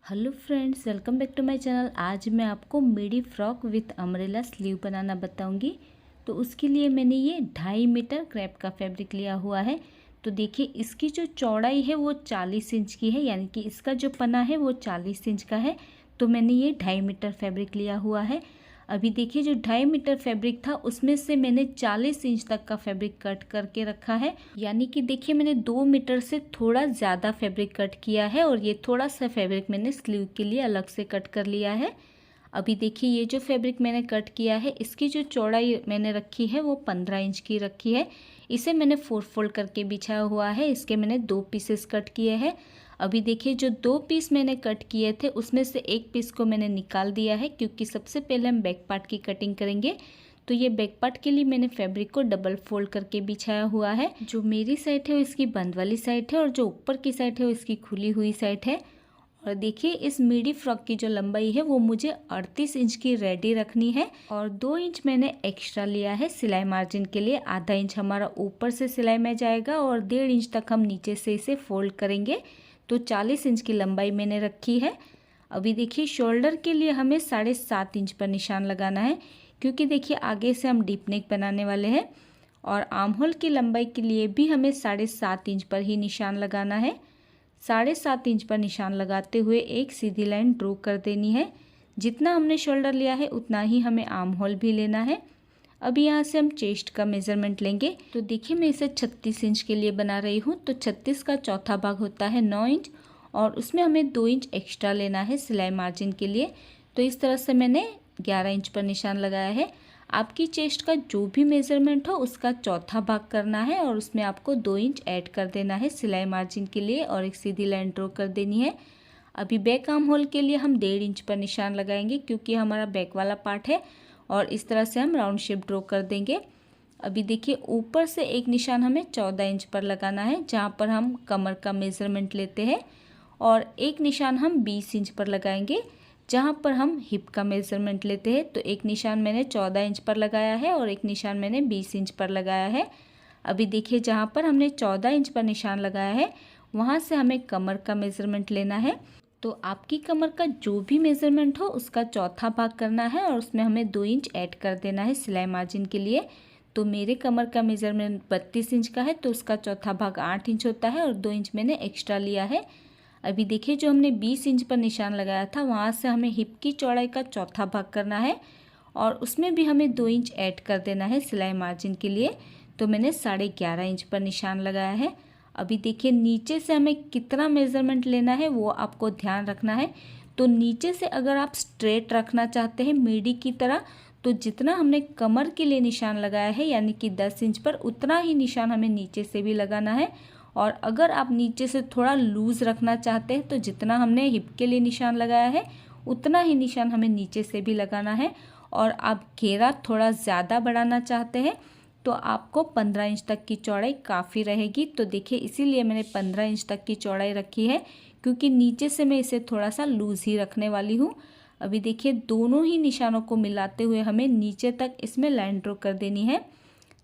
Hello friends, welcome back to my channel. आज मैं आपको midi frock with umbrella sleeve बनाना बताऊंगी। तो उसके लिए मैंने ये 2.5 मीटर क्रेप का फैब्रिक लिया हुआ है। तो देखिए, इसकी जो चौड़ाई है वो 40 इंच की है, यानी कि इसका जो पना है वो 40 इंच का है। तो मैंने ये 2.5 मीटर फैब्रिक लिया हुआ है। अभी देखिए, जो 2.5 मीटर फैब्रिक था उसमें से मैंने 40 इंच तक का फैब्रिक कट करके रखा है। यानी कि देखिए, मैंने 2 मीटर से थोड़ा ज़्यादा फैब्रिक कट किया है और ये थोड़ा सा फैब्रिक मैंने स्लीव के लिए अलग से कट कर लिया है। अभी देखिए, ये जो फैब्रिक मैंने कट किया है इसकी जो चौड़ाई मैंने रखी है वो 15 इंच की रखी है। इसे मैंने 4 फोल्ड करके बिछाया हुआ है। इसके मैंने 2 पीसेस कट किए हैं। अभी देखिए, जो 2 पीस मैंने कट किए थे उसमें से एक पीस को मैंने निकाल दिया है, क्योंकि सबसे पहले हम बैक पार्ट की कटिंग करेंगे। तो ये बैक पार्ट के लिए मैंने फैब्रिक को डबल फोल्ड करके बिछाया हुआ है। जो मेरी साइड है वो इसकी बंद वाली साइड है और जो ऊपर की साइड है वो इसकी खुली हुई साइड है। और देखिए, इस मिडी फ्रॉक की जो लंबाई है वो मुझे 38 इंच की रेडी रखनी है। और 2 इंच मैंने एक्स्ट्रा लिया है सिलाई मार्जिन के लिए। आधा इंच हमारा ऊपर से सिलाई में जाएगा और 1.5 इंच तक हम नीचे से इसे फोल्ड करेंगे। तो 40 इंच की लंबाई मैंने रखी है। अभी देखिए, शोल्डर के लिए हमें 7.5 इंच पर निशान लगाना है, क्योंकि देखिए आगे से हम डीप नेक बनाने वाले हैं। और आर्म होल की लंबाई के लिए भी हमें 7.5 इंच पर ही निशान लगाना है। 7.5 इंच पर निशान लगाते हुए एक सीधी लाइन ड्रॉ कर देनी है। जितना हमने शोल्डर लिया है उतना ही हमें आर्म होल भी लेना है। अभी यहाँ से हम चेस्ट का मेज़रमेंट लेंगे। तो देखिए, मैं इसे 36 इंच के लिए बना रही हूँ। तो 36 का चौथा भाग होता है 9 इंच और उसमें हमें 2 इंच एक्स्ट्रा लेना है सिलाई मार्जिन के लिए। तो इस तरह से मैंने 11 इंच पर निशान लगाया है। आपकी चेस्ट का जो भी मेज़रमेंट हो उसका चौथा भाग करना है और उसमें आपको 2 इंच ऐड कर देना है सिलाई मार्जिन के लिए और एक सीधी लाइन ड्रॉ कर देनी है। अभी बैक आर्म होल के लिए हम 1.5 इंच पर निशान लगाएंगे, क्योंकि हमारा बैक वाला पार्ट है। और इस तरह से हम राउंड शेप ड्रॉ कर देंगे। अभी देखिए, ऊपर से एक निशान हमें 14 इंच पर लगाना है, जहाँ पर हम कमर का मेज़रमेंट लेते हैं। और एक निशान हम 20 इंच पर लगाएंगे, जहाँ पर हम हिप का मेज़रमेंट लेते हैं। तो एक निशान मैंने 14 इंच पर लगाया है और एक निशान मैंने 20 इंच पर लगाया है। अभी देखिए, जहाँ पर हमने 14 इंच पर निशान लगाया है वहाँ से हमें कमर का मेज़रमेंट लेना है। तो आपकी कमर का जो भी मेज़रमेंट हो उसका चौथा भाग करना है और उसमें हमें 2 इंच ऐड कर देना है सिलाई मार्जिन के लिए। तो मेरे कमर का मेज़रमेंट 32 इंच का है, तो उसका चौथा भाग 8 इंच होता है और 2 इंच मैंने एक्स्ट्रा लिया है। अभी देखिए, जो हमने 20 इंच पर निशान लगाया था वहाँ से हमें हिप की चौड़ाई का चौथा भाग करना है और उसमें भी हमें 2 इंच ऐड कर देना है सिलाई मार्जिन के लिए। तो मैंने 11.5 इंच पर निशान लगाया है। अभी देखिए, नीचे से हमें कितना मेज़रमेंट लेना है वो आपको ध्यान रखना है। तो नीचे से अगर आप स्ट्रेट रखना चाहते हैं मिडी की तरह, तो जितना हमने कमर के लिए निशान लगाया है यानी कि 10 इंच पर, उतना ही निशान हमें नीचे से भी लगाना है। और अगर आप नीचे से थोड़ा लूज़ रखना चाहते हैं तो जितना हमने हिप के लिए निशान लगाया है उतना ही निशान हमें नीचे से भी लगाना है। और आप घेरा थोड़ा ज़्यादा बढ़ाना चाहते हैं तो आपको 15 इंच तक की चौड़ाई काफ़ी रहेगी। तो देखिए, इसीलिए मैंने 15 इंच तक की चौड़ाई रखी है, क्योंकि नीचे से मैं इसे थोड़ा सा लूज़ ही रखने वाली हूँ। अभी देखिए, दोनों ही निशानों को मिलाते हुए हमें नीचे तक इसमें लाइन ड्रॉ कर देनी है।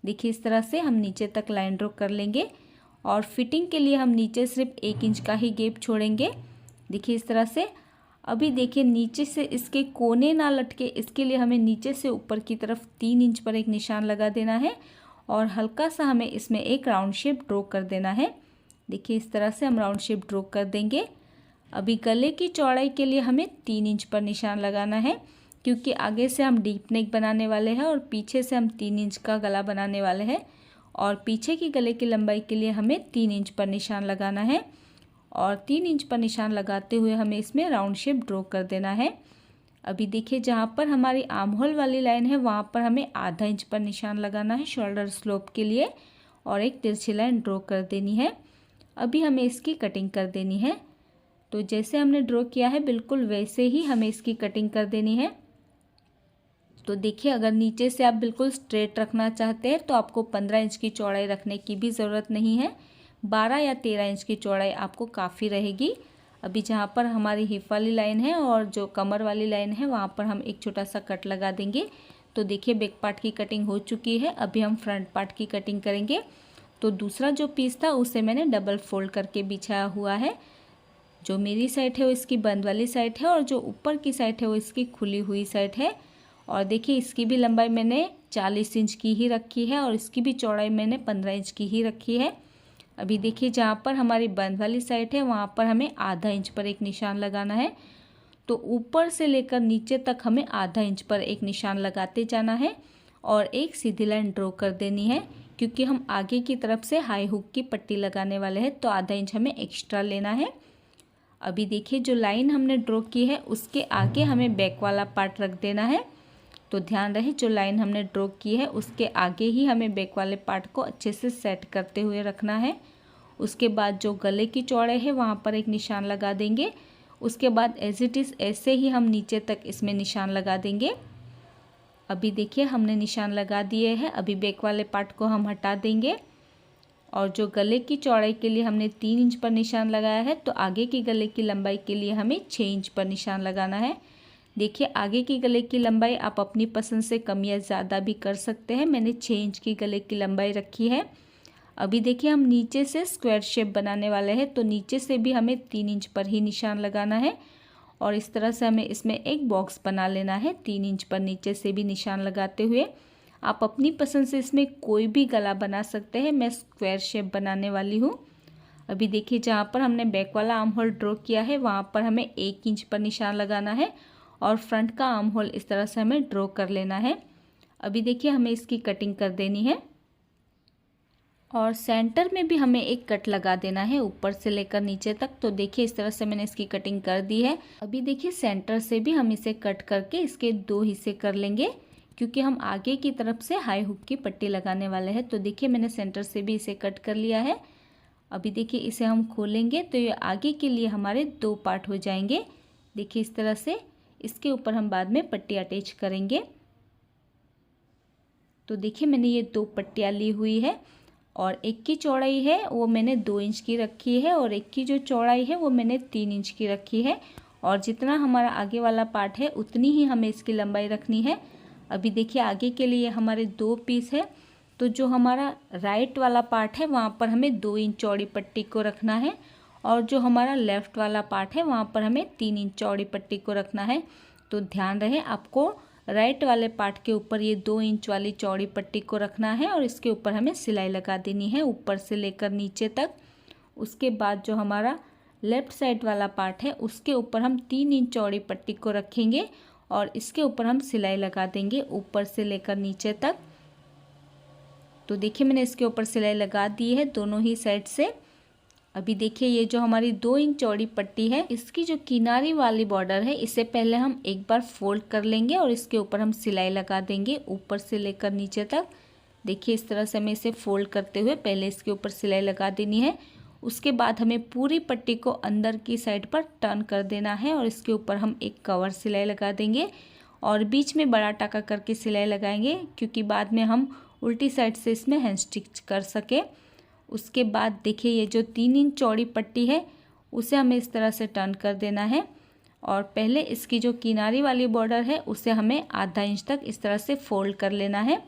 देखिए, इस तरह से हम नीचे तक लाइन ड्रॉ कर लेंगे और फिटिंग के लिए हम नीचे सिर्फ 1 इंच का ही गैप छोड़ेंगे। देखिए, इस तरह से। अभी देखिए, नीचे से इसके कोने ना लटके, इसके लिए हमें नीचे से ऊपर की तरफ 3 इंच पर एक निशान लगा देना है और हल्का सा हमें इसमें एक राउंड शेप ड्रॉ कर देना है। देखिए, इस तरह से हम राउंड शेप ड्रॉ कर देंगे। अभी गले की चौड़ाई के लिए हमें 3 इंच पर निशान लगाना है, क्योंकि आगे से हम डीप नेक बनाने वाले हैं और पीछे से हम 3 इंच का गला बनाने वाले हैं। और पीछे की गले की लंबाई के लिए हमें 3 इंच पर निशान लगाना है और 3 इंच पर निशान लगाते हुए हमें इसमें राउंड शेप ड्रॉ कर देना है। अभी देखिए, जहाँ पर हमारी आर्म होल वाली लाइन है वहाँ पर हमें आधा इंच पर निशान लगाना है शोल्डर स्लोप के लिए और एक तिरछी लाइन ड्रॉ कर देनी है। अभी हमें इसकी कटिंग कर देनी है। तो जैसे हमने ड्रॉ किया है बिल्कुल वैसे ही हमें इसकी कटिंग कर देनी है। तो देखिए, अगर नीचे से आप बिल्कुल स्ट्रेट रखना चाहते हैं तो आपको 15 इंच की चौड़ाई रखने की भी ज़रूरत नहीं है। 12 या 13 इंच की चौड़ाई आपको काफ़ी रहेगी। अभी जहाँ पर हमारी हिप वाली लाइन है और जो कमर वाली लाइन है वहाँ पर हम एक छोटा सा कट लगा देंगे। तो देखिए, बैक पार्ट की कटिंग हो चुकी है। अभी हम फ्रंट पार्ट की कटिंग करेंगे। तो दूसरा जो पीस था उसे मैंने डबल फोल्ड करके बिछाया हुआ है। जो मेरी साइड है वो इसकी बंद वाली साइड है और जो ऊपर की साइड है वो इसकी खुली हुई साइड है। और देखिए इसकी भी लंबाई मैंने 40 इंच की ही रखी है और इसकी भी चौड़ाई मैंने 15 इंच की ही रखी है। अभी देखिए जहाँ पर हमारी बंद वाली साइड है वहाँ पर हमें आधा इंच पर एक निशान लगाना है। तो ऊपर से लेकर नीचे तक हमें आधा इंच पर एक निशान लगाते जाना है और एक सीधी लाइन ड्रॉ कर देनी है, क्योंकि हम आगे की तरफ से हाई हुक की पट्टी लगाने वाले हैं तो आधा इंच हमें एक्स्ट्रा लेना है। अभी देखिए जो लाइन हमने ड्रॉ की है उसके आगे हमें बैक वाला पार्ट रख देना है। तो ध्यान रहे जो लाइन हमने ड्रॉ की है उसके आगे ही हमें बैक वाले पार्ट को अच्छे से सेट करते हुए रखना है। उसके बाद जो गले की चौड़ाई है वहाँ पर एक निशान लगा देंगे। उसके बाद एज इट इज़ ऐसे ही हम नीचे तक इसमें निशान लगा देंगे। अभी देखिए हमने निशान लगा दिए हैं। अभी बैक वाले पार्ट को हम हटा देंगे और जो गले की चौड़ाई के लिए हमने 3 इंच पर निशान लगाया है तो आगे की गले की लंबाई के लिए हमें 6 इंच पर निशान लगाना है। देखिए आगे की गले की लंबाई आप अपनी पसंद से कम या ज़्यादा भी कर सकते हैं। मैंने 6 इंच की गले की लंबाई रखी है। अभी देखिए हम नीचे से स्क्वायर शेप बनाने वाले हैं तो नीचे से भी हमें 3 इंच पर ही निशान लगाना है और इस तरह से हमें इसमें एक बॉक्स बना लेना है 3 इंच पर नीचे से भी निशान लगाते हुए। आप अपनी पसंद से इसमें कोई भी गला बना सकते हैं। मैं स्क्वायर शेप बनाने वाली हूँ। अभी देखिए जहाँ पर हमने बैक वाला आर्म होल ड्रॉ किया है वहाँ पर हमें 1 इंच पर निशान लगाना है और फ्रंट का आर्म होल इस तरह से हमें ड्रॉ कर लेना है। अभी देखिए हमें इसकी कटिंग कर देनी है और सेंटर में भी हमें एक कट लगा देना है ऊपर से लेकर नीचे तक। तो देखिए इस तरह से मैंने इसकी कटिंग कर दी है। अभी देखिए सेंटर से भी हम इसे कट करके इसके 2 हिस्से कर लेंगे, क्योंकि हम आगे की तरफ से हाई हुक की पट्टी लगाने वाले हैं। तो देखिए मैंने सेंटर से भी इसे कट कर लिया है। अभी देखिए इसे हम खोलेंगे तो ये आगे के लिए हमारे 2 पार्ट हो जाएंगे। देखिए इस तरह से इसके ऊपर हम बाद में पट्टी अटैच करेंगे। तो देखिए मैंने ये 2 पट्टियाँ ली हुई है और एक की चौड़ाई है वो मैंने 2 इंच की रखी है और एक की जो चौड़ाई है वो मैंने 3 इंच की रखी है और जितना हमारा आगे वाला पार्ट है उतनी ही हमें इसकी लंबाई रखनी है। अभी देखिए आगे के लिए हमारे 2 पीस है तो जो हमारा राइट वाला पार्ट है वहाँ पर हमें 2 इंच चौड़ी पट्टी को रखना है और जो हमारा लेफ़्ट वाला पार्ट है वहाँ पर हमें 3 इंच चौड़ी पट्टी को रखना है। तो ध्यान रहे आपको राइट वाले पार्ट के ऊपर ये 2 इंच वाली चौड़ी पट्टी को रखना है और इसके ऊपर हमें सिलाई लगा देनी है ऊपर से लेकर नीचे तक। उसके बाद जो हमारा लेफ़्ट साइड वाला पार्ट है उसके ऊपर हम 3 इंच चौड़ी पट्टी को रखेंगे और इसके ऊपर हम सिलाई लगा देंगे ऊपर से लेकर नीचे तक। तो देखिए मैंने इसके ऊपर सिलाई लगा दी है दोनों ही साइड से। अभी देखिए ये जो हमारी 2 इंच चौड़ी पट्टी है इसकी जो किनारी वाली बॉर्डर है इसे पहले हम एक बार फोल्ड कर लेंगे और इसके ऊपर हम सिलाई लगा देंगे ऊपर से लेकर नीचे तक। देखिए इस तरह से हमें इसे फोल्ड करते हुए पहले इसके ऊपर सिलाई लगा देनी है। उसके बाद हमें पूरी पट्टी को अंदर की साइड पर टर्न कर देना है और इसके ऊपर हम एक कवर सिलाई लगा देंगे और बीच में बड़ा टाका करके सिलाई लगाएंगे, क्योंकि बाद में हम उल्टी साइड से इसमें हैंड स्टिच कर सके। उसके बाद देखिए ये जो 3 इंच चौड़ी पट्टी है उसे हमें इस तरह से टर्न कर देना है और पहले इसकी जो किनारी वाली बॉर्डर है उसे हमें आधा इंच तक इस तरह से फोल्ड कर लेना है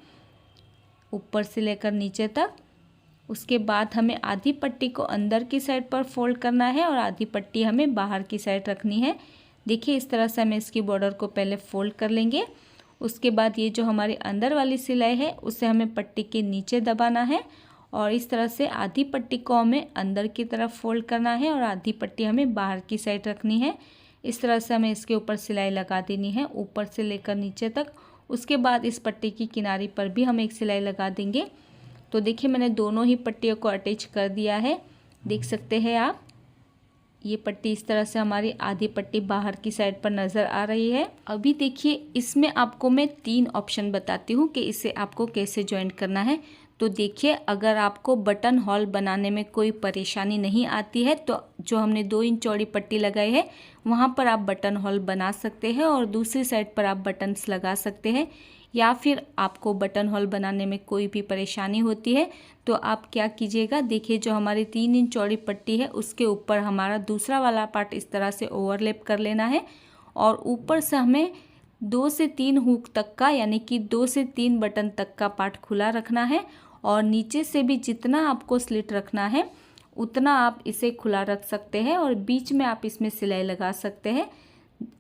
ऊपर से लेकर नीचे तक। उसके बाद हमें आधी पट्टी को अंदर की साइड पर फोल्ड करना है और आधी पट्टी हमें बाहर की साइड रखनी है। देखिए इस तरह से हमें इसकी बॉर्डर को पहले फोल्ड कर लेंगे। उसके बाद ये जो हमारी अंदर वाली सिलाई है उसे हमें पट्टी के नीचे दबाना है और इस तरह से आधी पट्टी को हमें अंदर की तरफ फोल्ड करना है और आधी पट्टी हमें बाहर की साइड रखनी है। इस तरह से हमें इसके ऊपर सिलाई लगा देनी है ऊपर से लेकर नीचे तक। उसके बाद इस पट्टी की किनारी पर भी हम एक सिलाई लगा देंगे। तो देखिए मैंने दोनों ही पट्टियों को अटैच कर दिया है, देख सकते हैं आप। ये पट्टी इस तरह से हमारी आधी पट्टी बाहर की साइड पर नज़र आ रही है। अभी देखिए इसमें आपको मैं 3 ऑप्शन बताती हूँ कि इसे आपको कैसे ज्वाइंट करना है। तो देखिए अगर आपको बटन होल बनाने में कोई परेशानी नहीं आती है तो जो हमने 2 इंच चौड़ी पट्टी लगाई है वहाँ पर आप बटन होल बना सकते हैं और दूसरी साइड पर आप बटन्स लगा सकते हैं। या फिर आपको बटन होल बनाने में कोई भी परेशानी होती है तो आप क्या कीजिएगा, देखिए जो हमारी 3 इंच चौड़ी पट्टी है उसके ऊपर हमारा दूसरा वाला पार्ट इस तरह से ओवरलैप कर लेना है और ऊपर से हमें 2 से 3 हुक तक का यानी कि 2 से 3 बटन तक का पार्ट खुला रखना है और नीचे से भी जितना आपको स्लिट रखना है उतना आप इसे खुला रख सकते हैं और बीच में आप इसमें सिलाई लगा सकते हैं।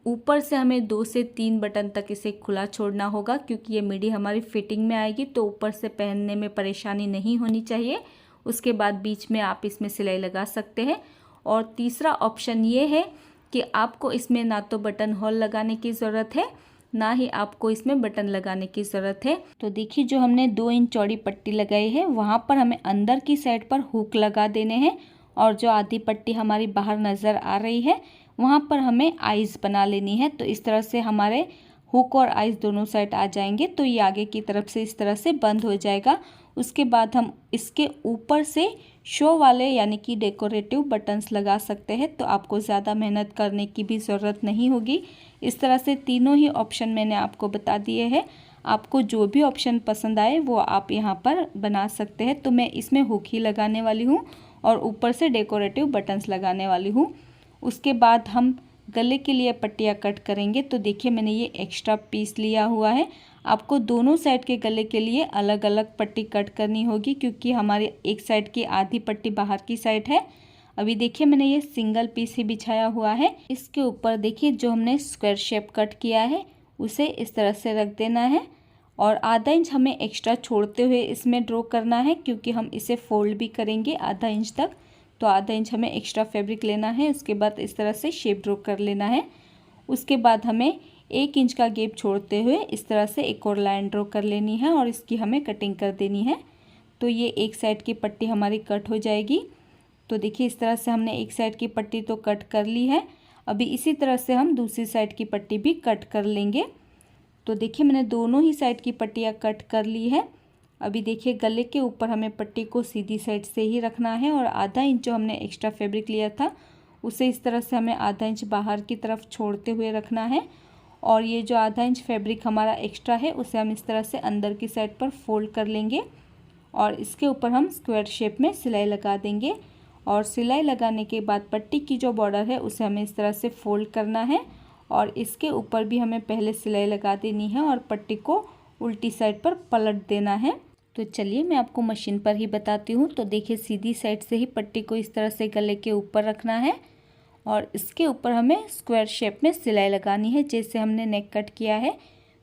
ऊपर से हमें 2 से 3 बटन तक इसे खुला छोड़ना होगा, क्योंकि ये मिडी हमारी फिटिंग में आएगी तो ऊपर से पहनने में परेशानी नहीं होनी चाहिए। उसके बाद बीच में आप इसमें सिलाई लगा सकते हैं। और तीसरा ऑप्शन ये है कि आपको इसमें ना तो बटन होल लगाने की ज़रूरत है, ना ही आपको इसमें बटन लगाने की ज़रूरत है। तो देखिए, जो हमने 2 इंच चौड़ी पट्टी लगाई है वहाँ पर हमें अंदर की साइड पर हुक लगा देने हैं, और जो आधी पट्टी हमारी बाहर नज़र आ रही है वहाँ पर हमें आइज़ बना लेनी है। तो इस तरह से हमारे हुक और आइज़ दोनों साइड आ जाएंगे, तो ये आगे की तरफ से इस तरह से बंद हो जाएगा। उसके बाद हम इसके ऊपर से शो वाले यानी कि डेकोरेटिव बटन्स लगा सकते हैं, तो आपको ज़्यादा मेहनत करने की भी ज़रूरत नहीं होगी। इस तरह से तीनों ही ऑप्शन मैंने आपको बता दिए हैं। आपको जो भी ऑप्शन पसंद आए वो आप यहाँ पर बना सकते हैं। तो मैं इसमें हुक ही लगाने वाली हूँ और ऊपर से डेकोरेटिव बटन्स लगाने वाली हूँ। उसके बाद हम गले के लिए पट्टियाँ कट करेंगे। तो देखिए, मैंने ये एक्स्ट्रा पीस लिया हुआ है। आपको दोनों साइड के गले के लिए अलग अलग पट्टी कट करनी होगी, क्योंकि हमारी एक साइड की आधी पट्टी बाहर की साइड है। अभी देखिए, मैंने ये सिंगल पीस ही बिछाया हुआ है। इसके ऊपर देखिए, जो हमने स्क्वायर शेप कट किया है उसे इस तरह से रख देना है, और आधा इंच हमें एक्स्ट्रा छोड़ते हुए इसमें ड्रॉ करना है, क्योंकि हम इसे फोल्ड भी करेंगे आधा इंच तक। तो आधा इंच हमें एक्स्ट्रा फैब्रिक लेना है। उसके बाद इस तरह से शेप ड्रॉ कर लेना है। उसके बाद हमें 1 इंच का गैप छोड़ते हुए इस तरह से एक और लाइन ड्रॉ कर लेनी है, और इसकी हमें कटिंग कर देनी है। तो ये एक साइड की पट्टी हमारी कट हो जाएगी। तो देखिए, इस तरह से हमने एक साइड की पट्टी तो कट कर ली है। अभी इसी तरह से हम दूसरी साइड की पट्टी भी कट कर लेंगे। तो देखिए, मैंने दोनों ही साइड की पट्टियाँ कट कर ली है। अभी देखिए, गले के ऊपर हमें पट्टी को सीधी साइड से ही रखना है, और आधा इंच जो हमने एक्स्ट्रा फैब्रिक लिया था उसे इस तरह से हमें आधा इंच बाहर की तरफ छोड़ते हुए रखना है। और ये जो आधा इंच फैब्रिक हमारा एक्स्ट्रा है उसे हम इस तरह से अंदर की साइड पर फोल्ड कर लेंगे, और इसके ऊपर हम स्क्वायर शेप में सिलाई लगा देंगे। और सिलाई लगाने के बाद पट्टी की जो बॉर्डर है उसे हमें इस तरह से फोल्ड करना है, और इसके ऊपर भी हमें पहले सिलाई लगा देनी है और पट्टी को उल्टी साइड पर पलट देना है। तो चलिए, मैं आपको मशीन पर ही बताती हूँ। तो देखिए, सीधी साइड से ही पट्टी को इस तरह से गले के ऊपर रखना है, और इसके ऊपर हमें स्क्वायर शेप में सिलाई लगानी है। जैसे हमने नेक कट किया है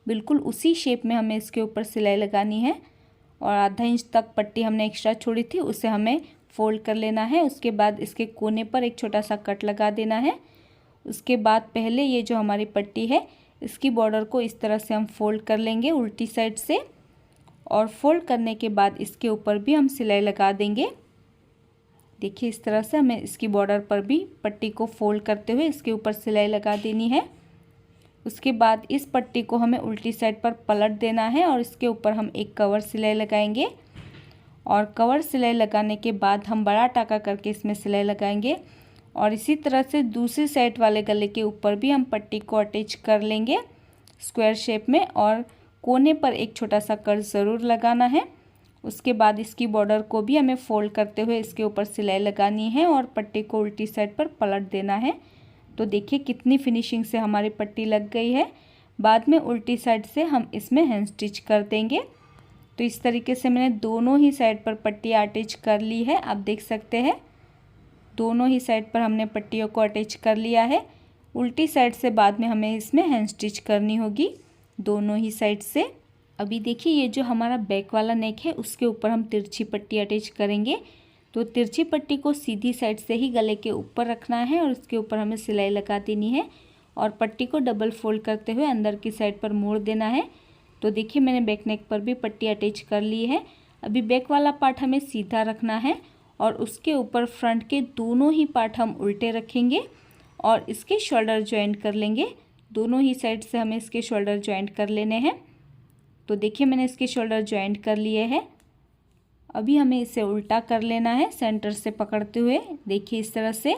बिल्कुल उसी शेप में हमें इसके ऊपर सिलाई लगानी है। और आधा इंच तक पट्टी हमने एक्स्ट्रा छोड़ी थी उसे हमें फोल्ड कर लेना है। उसके बाद इसके कोने पर एक छोटा सा कट लगा देना है। उसके बाद पहले ये जो हमारी पट्टी है इसकी बॉर्डर को इस तरह से हम फोल्ड कर लेंगे उल्टी साइड से, और फोल्ड करने के बाद इसके ऊपर भी हम सिलाई लगा देंगे। देखिए, इस तरह से हमें इसकी बॉर्डर पर भी पट्टी को फोल्ड करते हुए इसके ऊपर सिलाई लगा देनी है। उसके बाद इस पट्टी को हमें उल्टी साइड पर पलट देना है, और इसके ऊपर हम एक कवर सिलाई लगाएंगे। और कवर सिलाई लगाने के बाद हम बड़ा टाका करके इसमें सिलाई लगाएंगे, और इसी तरह से दूसरी साइड वाले गले के ऊपर भी हम पट्टी को अटैच कर लेंगे स्क्वायर शेप में, और कोने पर एक छोटा सा कर्व ज़रूर लगाना है। उसके बाद इसकी बॉर्डर को भी हमें फोल्ड करते हुए इसके ऊपर सिलाई लगानी है, और पट्टी को उल्टी साइड पर पलट देना है। तो देखिए, कितनी फिनिशिंग से हमारी पट्टी लग गई है। बाद में उल्टी साइड से हम इसमें हैंड स्टिच कर देंगे। तो इस तरीके से मैंने दोनों ही साइड पर पट्टियाँ अटैच कर ली है। आप देख सकते हैं, दोनों ही साइड पर हमने पट्टियों को अटैच कर लिया है। उल्टी साइड से बाद में हमें इसमें हैंड स्टिच करनी होगी दोनों ही साइड से। अभी देखिए, ये जो हमारा बैक वाला नेक है उसके ऊपर हम तिरछी पट्टी अटैच करेंगे। तो तिरछी पट्टी को सीधी साइड से ही गले के ऊपर रखना है, और उसके ऊपर हमें सिलाई लगा देनी है, और पट्टी को डबल फोल्ड करते हुए अंदर की साइड पर मोड़ देना है। तो देखिए, मैंने बैक नेक पर भी पट्टी अटैच कर ली है। अभी बैक वाला पार्ट हमें सीधा रखना है, और उसके ऊपर फ्रंट के दोनों ही पार्ट हम उल्टे रखेंगे, और इसके शोल्डर ज्वाइंट कर लेंगे। दोनों ही साइड से हमें इसके शोल्डर ज्वाइंट कर लेने हैं। तो देखिए, मैंने इसके शोल्डर ज्वाइंट कर लिए हैं। अभी हमें इसे उल्टा कर लेना है सेंटर से पकड़ते हुए, देखिए इस तरह से।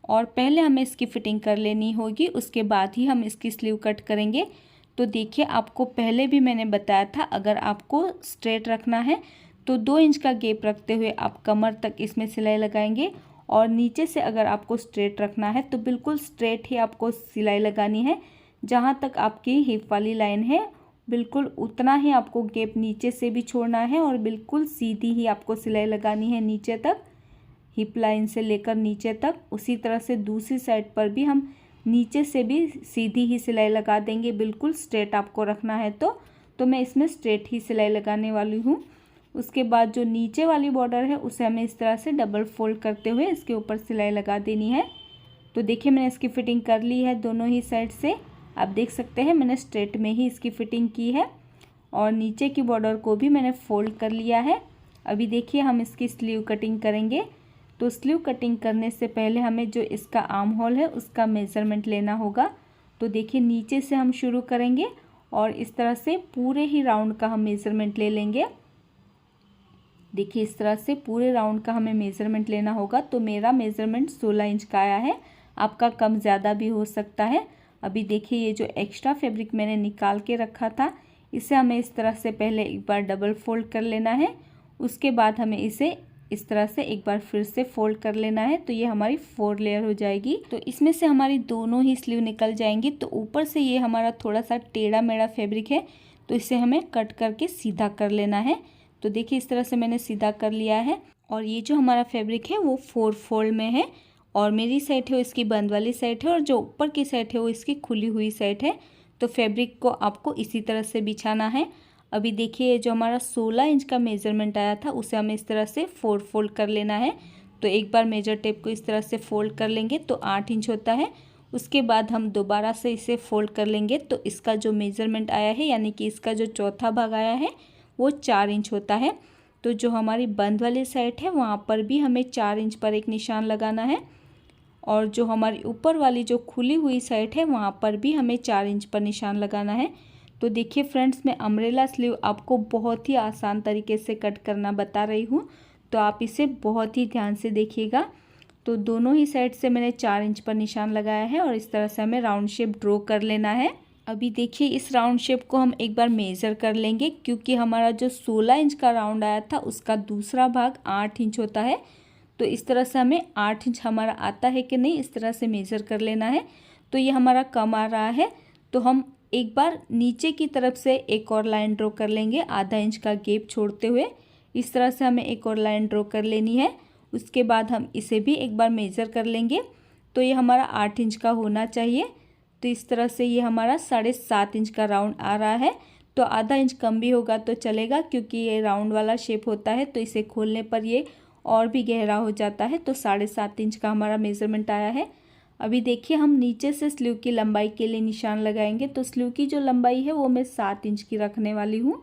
और पहले हमें इसकी फिटिंग कर लेनी होगी, उसके बाद ही हम इसकी स्लीव कट करेंगे। तो देखिए, आपको पहले भी मैंने बताया था, अगर आपको स्ट्रेट रखना है तो 2 इंच का गैप रखते हुए आप कमर तक इसमें सिलाई लगाएंगे, और नीचे से अगर आपको स्ट्रेट रखना है तो बिल्कुल स्ट्रेट ही आपको सिलाई लगानी है। जहाँ तक आपकी हिप वाली लाइन है बिल्कुल उतना ही आपको गैप नीचे से भी छोड़ना है, और बिल्कुल सीधी ही आपको सिलाई लगानी है नीचे तक। हिप लाइन से लेकर नीचे तक, उसी तरह से दूसरी साइड पर भी हम नीचे से भी सीधी ही सिलाई लगा देंगे। बिल्कुल स्ट्रेट आपको रखना है तो मैं इसमें स्ट्रेट ही सिलाई लगाने वाली हूँ। उसके बाद जो नीचे वाली बॉर्डर है उसे हमें इस तरह से डबल फोल्ड करते हुए इसके ऊपर सिलाई लगा देनी है। तो देखिए मैंने इसकी फ़िटिंग कर ली है दोनों ही साइड से। आप देख सकते हैं मैंने स्ट्रेट में ही इसकी फ़िटिंग की है और नीचे की बॉर्डर को भी मैंने फ़ोल्ड कर लिया है। अभी देखिए हम इसकी स्लीव कटिंग करेंगे। तो स्लीव कटिंग करने से पहले हमें जो इसका आर्म होल है उसका मेज़रमेंट लेना होगा। तो देखिए नीचे से हम शुरू करेंगे और इस तरह से पूरे ही राउंड का हम मेज़रमेंट ले लेंगे। देखिए इस तरह से पूरे राउंड का हमें मेज़रमेंट लेना होगा। तो मेरा मेज़रमेंट 16 इंच का आया है, आपका कम ज़्यादा भी हो सकता है। अभी देखिए ये जो एक्स्ट्रा फैब्रिक मैंने निकाल के रखा था इसे हमें इस तरह से पहले एक बार डबल फोल्ड कर लेना है। उसके बाद हमें इसे इस तरह से एक बार फिर से फोल्ड कर लेना है। तो ये हमारी 4 लेयर हो जाएगी। तो इसमें से हमारी दोनों ही स्लीव निकल जाएंगी। तो ऊपर से ये हमारा थोड़ा सा टेढ़ा मेढ़ा फैब्रिक है तो इसे हमें कट करके सीधा कर लेना है। तो देखिए इस तरह से मैंने सीधा कर लिया है और ये जो हमारा फैब्रिक है वो 4 फोल्ड में है और मेरी साइड है वो इसकी बंद वाली साइड है और जो ऊपर की साइड है वो इसकी खुली हुई साइड है। तो फैब्रिक को आपको इसी तरह से बिछाना है। अभी देखिए जो हमारा 16 इंच का मेज़रमेंट आया था उसे हमें इस तरह से 4 फोल्ड कर लेना है। तो एक बार मेजर टेप को इस तरह से फोल्ड कर लेंगे तो 8 इंच होता है। उसके बाद हम दोबारा से इसे फोल्ड कर लेंगे तो इसका जो मेज़रमेंट आया है यानी कि इसका जो चौथा भाग आया है वो 4 इंच होता है। तो जो हमारी बंद वाली साइड है वहाँ पर भी हमें 4 इंच पर एक निशान लगाना है और जो हमारी ऊपर वाली जो खुली हुई साइड है वहाँ पर भी हमें 4 इंच पर निशान लगाना है। तो देखिए फ्रेंड्स मैं अम्ब्रेला स्लीव आपको बहुत ही आसान तरीके से कट करना बता रही हूँ, तो आप इसे बहुत ही ध्यान से देखिएगा। तो दोनों ही साइड से मैंने 4 इंच पर निशान लगाया है और इस तरह से हमें राउंड शेप ड्रॉ कर लेना है। अभी देखिए इस राउंड शेप को हम एक बार मेज़र कर लेंगे क्योंकि हमारा जो 16 इंच का राउंड आया था उसका दूसरा भाग 8 इंच होता है। तो इस तरह से हमें 8 इंच हमारा आता है कि नहीं इस तरह से मेज़र कर लेना है। तो ये हमारा कम आ रहा है तो हम एक बार नीचे की तरफ से एक और लाइन ड्रॉ कर लेंगे आधा इंच का गैप छोड़ते हुए। इस तरह से हमें एक और लाइन ड्रॉ कर लेनी है। उसके बाद हम इसे भी एक बार मेज़र कर लेंगे। तो ये हमारा 8 इंच का होना चाहिए। तो इस तरह से ये हमारा 7.5 इंच का राउंड आ रहा है। तो आधा इंच कम भी होगा तो चलेगा क्योंकि ये राउंड वाला शेप होता है तो इसे खोलने पर ये और भी गहरा हो जाता है। तो 7.5 इंच का हमारा मेज़रमेंट आया है। अभी देखिए हम नीचे से स्लीव की लंबाई के लिए निशान लगाएंगे। तो स्लीव की जो लंबाई है वो मैं 7 इंच की रखने वाली हूँ।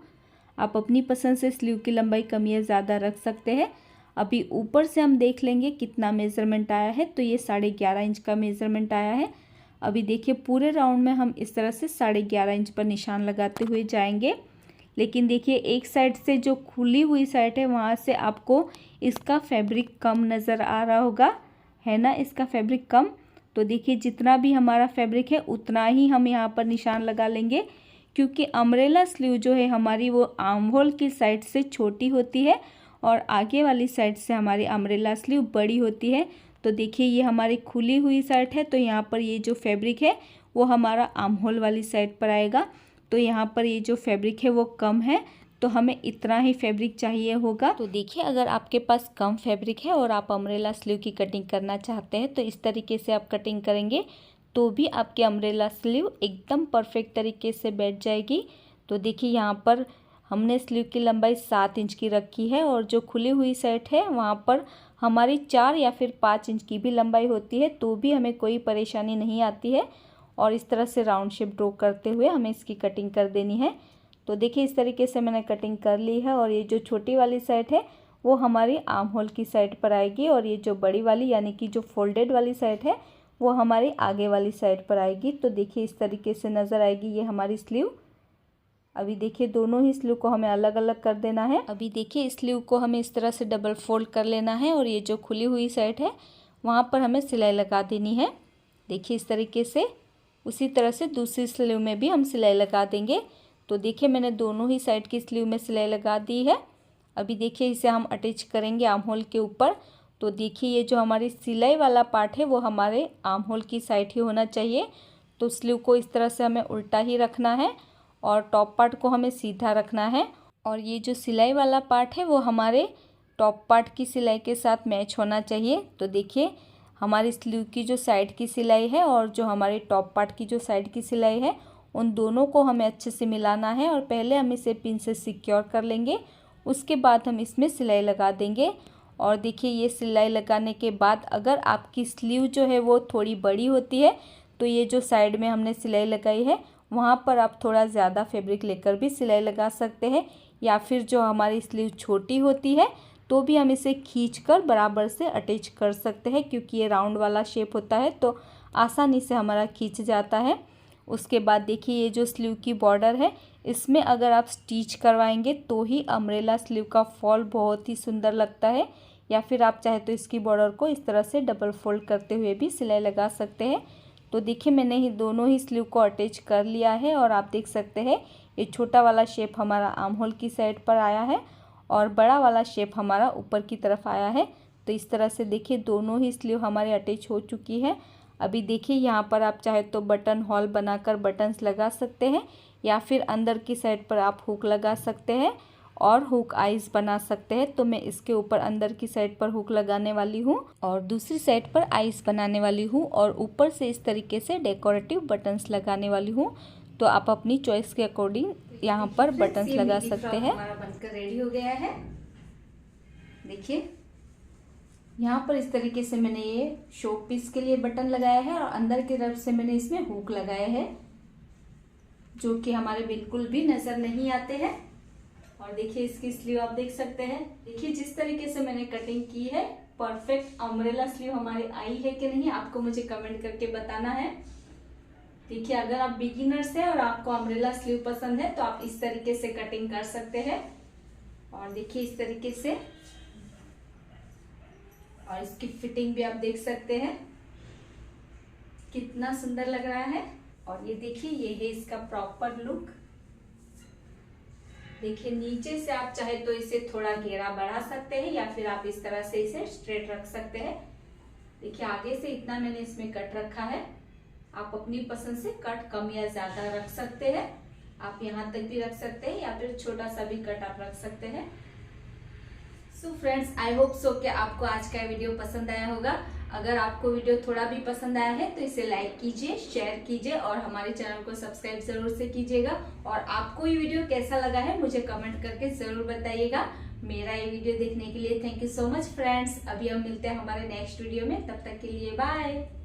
आप अपनी पसंद से स्लीव की लंबाई कम या ज़्यादा रख सकते हैं। अभी ऊपर से हम देख लेंगे कितना मेज़रमेंट आया है। तो ये 11.5 इंच का मेज़रमेंट आया है। अभी देखिए पूरे राउंड में हम इस तरह से 11.5 इंच पर निशान लगाते हुए जाएंगे। लेकिन देखिए एक साइड से जो खुली हुई साइड है वहाँ से आपको इसका फैब्रिक कम नज़र आ रहा होगा, है ना, इसका फैब्रिक कम। तो देखिए जितना भी हमारा फैब्रिक है उतना ही हम यहाँ पर निशान लगा लेंगे क्योंकि अम्ब्रेला स्लीव जो है हमारी वो आर्म होल की साइड से छोटी होती है और आगे वाली साइड से हमारी अम्ब्रेला स्लीव बड़ी होती है। तो देखिए ये हमारी खुली हुई साइड है तो यहाँ पर ये जो फैब्रिक है वो हमारा आर्म होल वाली साइड पर आएगा। तो यहाँ पर ये जो फैब्रिक है वो कम है तो हमें इतना ही फैब्रिक चाहिए होगा। तो देखिए अगर आपके पास कम फैब्रिक है और आप अम्ब्रेला स्लीव की कटिंग करना चाहते हैं तो इस तरीके से आप कटिंग करेंगे तो भी आपकी अम्ब्रेला स्लीव एकदम परफेक्ट तरीके से बैठ जाएगी। तो देखिए यहाँ पर हमने स्लीव की लंबाई 7 इंच की रखी है और जो खुली हुई साइड है वहाँ पर हमारी 4 या फिर 5 इंच की भी लंबाई होती है तो भी हमें कोई परेशानी नहीं आती है। और इस तरह से राउंड शेप ड्रॉ करते हुए हमें इसकी कटिंग कर देनी है। तो देखिए इस तरीके से मैंने कटिंग कर ली है और ये जो छोटी वाली साइड है वो हमारी आर्म होल की साइड पर आएगी और ये जो बड़ी वाली यानी कि जो फोल्डेड वाली साइड है वो हमारी आगे वाली साइड पर आएगी। तो देखिए इस तरीके से नज़र आएगी ये हमारी स्लीव। अभी देखिए दोनों ही स्लीव को हमें अलग अलग कर देना है। अभी देखिए इस स्लीव को हमें इस तरह से डबल फोल्ड कर लेना है और ये जो खुली हुई साइड है वहाँ पर हमें सिलाई लगा देनी है। देखिए इस तरीके से उसी तरह से दूसरी स्लीव में भी हम सिलाई लगा देंगे। तो देखिए मैंने दोनों ही साइड की स्लीव में सिलाई लगा दी है। अभी देखिए इसे हम अटैच करेंगे आर्म होल के ऊपर। तो देखिए ये जो हमारी सिलाई वाला पार्ट है वो हमारे आर्म होल की साइड ही होना चाहिए। तो स्लीव को इस तरह से हमें उल्टा ही रखना है और टॉप पार्ट को हमें सीधा रखना है और ये जो सिलाई वाला पार्ट है वो हमारे टॉप पार्ट की सिलाई के साथ मैच होना चाहिए। तो देखिए हमारी स्लीव की जो साइड की सिलाई है और जो हमारे टॉप पार्ट की जो साइड की सिलाई है, उन दोनों को हमें अच्छे से मिलाना है और पहले हम इसे पिन से सिक्योर कर लेंगे, उसके बाद हम इसमें सिलाई लगा देंगे। और देखिए ये सिलाई लगाने के बाद अगर आपकी स्लीव जो है वो थोड़ी बड़ी होती है तो ये जो साइड में हमने सिलाई लगाई है वहाँ पर आप थोड़ा ज़्यादा फैब्रिक लेकर भी सिलाई लगा सकते हैं, या फिर जो हमारी स्लीव छोटी होती है तो भी हम इसे खींचकर बराबर से अटैच कर सकते हैं, क्योंकि ये राउंड वाला शेप होता है तो आसानी से हमारा खींच जाता है। उसके बाद देखिए ये जो स्लीव की बॉर्डर है इसमें अगर आप स्टिच करवाएंगे तो ही अम्ब्रेला स्लीव का फॉल बहुत ही सुंदर लगता है, या फिर आप चाहे तो इसकी बॉर्डर को इस तरह से डबल फोल्ड करते हुए भी सिलाई लगा सकते हैं। तो देखिए मैंने ही दोनों ही स्लीव को अटैच कर लिया है और आप देख सकते हैं ये छोटा वाला शेप हमारा आर्म होल की साइड पर आया है और बड़ा वाला शेप हमारा ऊपर की तरफ आया है। तो इस तरह से देखिए दोनों ही स्लीव हमारे अटैच हो चुकी है। अभी देखिए यहाँ पर आप चाहे तो बटन हॉल बनाकर बटन्स लगा सकते हैं, या फिर अंदर की साइड पर आप हुक लगा सकते हैं और हुक आइज बना सकते हैं। तो मैं इसके ऊपर अंदर की साइड पर हुक लगाने वाली हूँ और दूसरी साइड पर आइज बनाने वाली हूँ और ऊपर से इस तरीके से डेकोरेटिव बटन्स लगाने वाली हूँ। तो आप अपनी चॉइस के अकॉर्डिंग यहाँ पर बटन्स लगा सकते हैं। हमारा बनकर रेडी हो गया है। देखिए यहाँ पर इस तरीके से मैंने ये शो पीस के लिए बटन लगाया है और अंदर की तरफ से मैंने इसमें हुक लगाए हैं जो कि हमारे बिल्कुल भी नजर नहीं आते हैं। और देखिए इसकी स्लीव आप देख सकते हैं। देखिए जिस तरीके से मैंने कटिंग की है परफेक्ट अम्ब्रेला स्लीव हमारी आई है कि नहीं, आपको मुझे कमेंट करके बताना है। देखिए अगर आप बिगिनर्स हैं और आपको अम्ब्रेला स्लीव पसंद है तो आप इस तरीके से कटिंग कर सकते हैं। और देखिए इस तरीके से, और इसकी फिटिंग भी आप देख सकते हैं कितना सुंदर लग रहा है। और ये देखिए ये है इसका प्रॉपर लुक। देखिए नीचे से आप चाहे तो इसे थोड़ा घेरा बढ़ा सकते हैं या फिर आप इस तरह से इसे स्ट्रेट रख सकते हैं। देखिए आगे से इतना मैंने इसमें कट रखा है, आप अपनी पसंद से कट कम या ज्यादा रख सकते हैं। आप यहाँ तक भी रख सकते हैं या फिर छोटा सा भी कट आप रख सकते हैं। So friends I hope so कि आपको आज का वीडियो पसंद आया होगा। अगर आपको वीडियो थोड़ा भी पसंद आया है तो इसे लाइक कीजिए, शेयर कीजिए और हमारे चैनल को सब्सक्राइब जरूर से कीजिएगा। और आपको ये वीडियो कैसा लगा है मुझे कमेंट करके जरूर बताइएगा। मेरा ये वीडियो देखने के लिए thank you so much friends. अभी हम मिलते हैं हमारे नेक्स्ट वीडियो में, तब तक के लिए बाय।